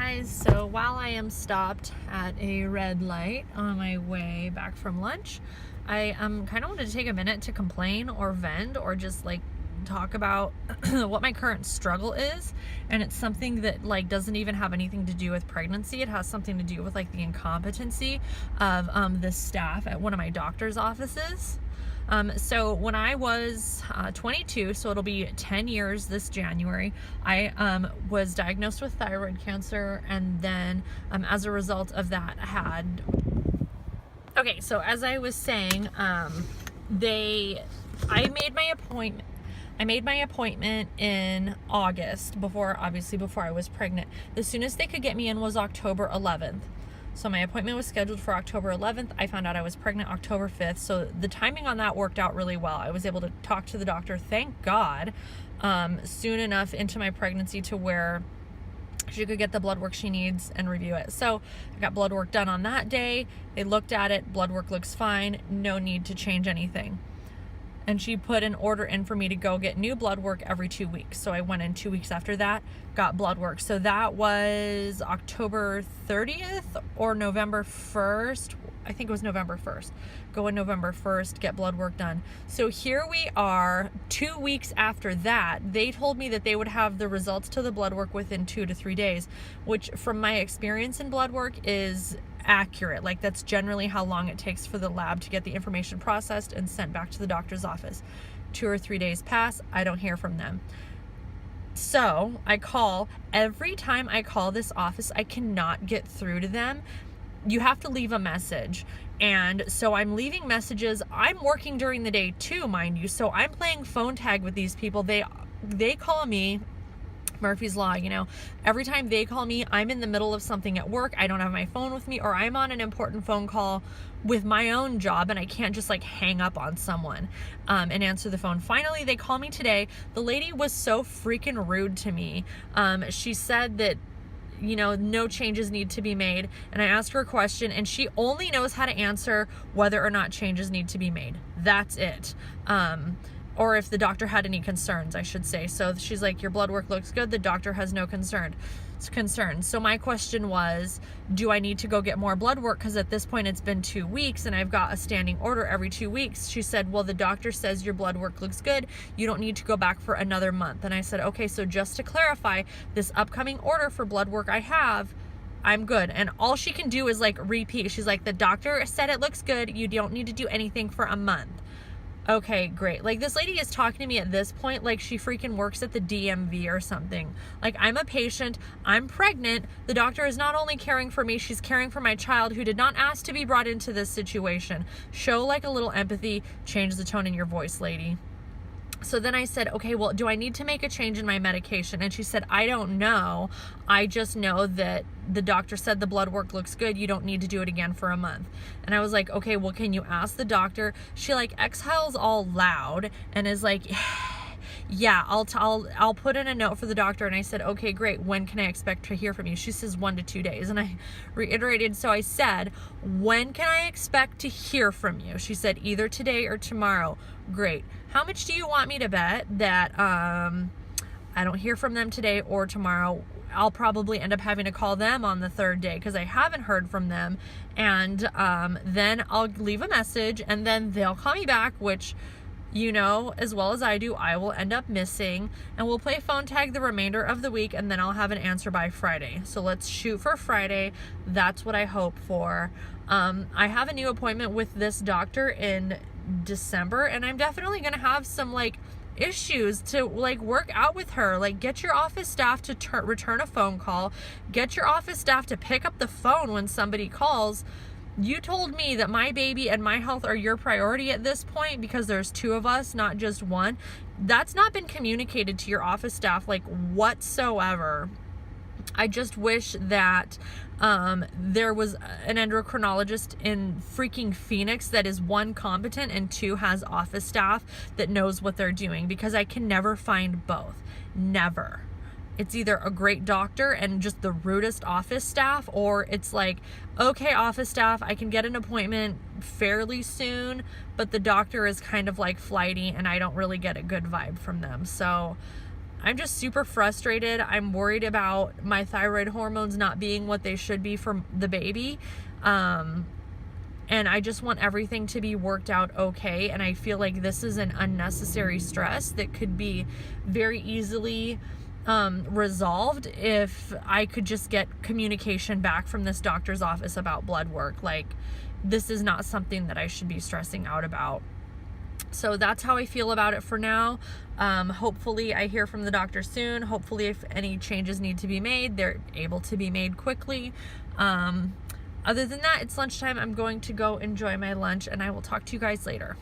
guys, so while I am stopped at a red light on my way back from lunch, I kind of wanted to take a minute to complain or vent or just like talk about what my current struggle is. And it's something that like doesn't even have anything to do with pregnancy. It has something to do with like the incompetency of the staff at one of my doctor's offices. So when I was 22, so it'll be 10 years this January, I was diagnosed with thyroid cancer, and then as a result of that okay, so as I was saying, I made my appointment in August, before I was pregnant. The soonest they could get me in was October 11th. So my appointment was scheduled for October 11th. I found out I was pregnant October 5th. So the timing on that worked out really well. I was able to talk to the doctor, thank God, soon enough into my pregnancy to where she could get the blood work she needs and review it. So I got blood work done on that day. They looked at it. Blood work looks fine. No need to change anything. And she put an order in for me to go get new blood work every 2 weeks. So I went in 2 weeks after that, got blood work. So that was October 30th or November 1st. I think it was November 1st. Go in November 1st, get blood work done. So here we are 2 weeks after that. They told me that they would have the results to the blood work within 2 to 3 days, which from my experience in blood work is accurate. Like that's generally how long it takes for the lab to get the information processed and sent back to the doctor's office. 2 or 3 days pass, I don't hear from them. So I call. Every time I call this office, I cannot get through to them. You have to leave a message. And so I'm leaving messages. I'm working during the day too, mind you. So I'm playing phone tag with these people. They call me. Murphy's Law, you know, every time they call me, I'm in the middle of something at work. I don't have my phone with me, or I'm on an important phone call with my own job and I can't just like hang up on someone and answer the phone. Finally, they call me today. The lady was so freaking rude to me. She said that, you know, no changes need to be made. And I asked her a question and she only knows how to answer whether or not changes need to be made. That's it. Or if the doctor had any concerns, I should say. So she's like, your blood work looks good. The doctor has no concerns. So my question was, do I need to go get more blood work? Because at this point it's been 2 weeks and I've got a standing order every 2 weeks. She said, well, the doctor says your blood work looks good. You don't need to go back for another month. And I said, okay, so just to clarify, this upcoming order for blood work I'm good. And all she can do is like repeat. She's like, the doctor said it looks good. You don't need to do anything for a month. Okay, great. Like this lady is talking to me at this point like she freaking works at the DMV or something. Like I'm a patient, I'm pregnant. The doctor is not only caring for me, she's caring for my child who did not ask to be brought into this situation. Show like a little empathy, change the tone in your voice, lady. So then I said, okay, well, do I need to make a change in my medication? And she said, I don't know. I just know that the doctor said the blood work looks good. You don't need to do it again for a month. And I was like, okay, well, can you ask the doctor? She like exhales all loud and is like, yeah, I'll put in a note for the doctor. And I said, okay, great. When can I expect to hear from you? She says 1 to 2 days. And I reiterated. So I said, when can I expect to hear from you? She said either today or tomorrow. Great. How much do you want me to bet that I don't hear from them today or tomorrow? I'll probably end up having to call them on the 3rd day because I haven't heard from them. And then I'll leave a message and then they'll call me back, which, you know, as well as I do, I will end up missing, and we'll play phone tag the remainder of the week, and then I'll have an answer by Friday. So let's shoot for Friday. That's what I hope for. I have a new appointment with this doctor in December, and I'm definitely going to have some like issues to like work out with her. Like get your office staff to return a phone call. Get your office staff to pick up the phone when somebody calls. You told me that my baby and my health are your priority at this point because there's 2 of us, not just one. That's not been communicated to your office staff like whatsoever. I just wish that there was an endocrinologist in freaking Phoenix that is 1, competent, and 2, has office staff that knows what they're doing, because I can never find both. Never. It's either a great doctor and just the rudest office staff, or it's like, okay, office staff, I can get an appointment fairly soon, but the doctor is kind of like flighty and I don't really get a good vibe from them. So I'm just super frustrated. I'm worried about my thyroid hormones not being what they should be for the baby. And I just want everything to be worked out okay. And I feel like this is an unnecessary stress that could be very easily resolved if I could just get communication back from this doctor's office about blood work. Like, this is not something that I should be stressing out about. So that's how I feel about it for now. Hopefully I hear from the doctor soon. Hopefully if any changes need to be made, they're able to be made quickly. Other than that, it's lunchtime. I'm going to go enjoy my lunch, and I will talk to you guys later.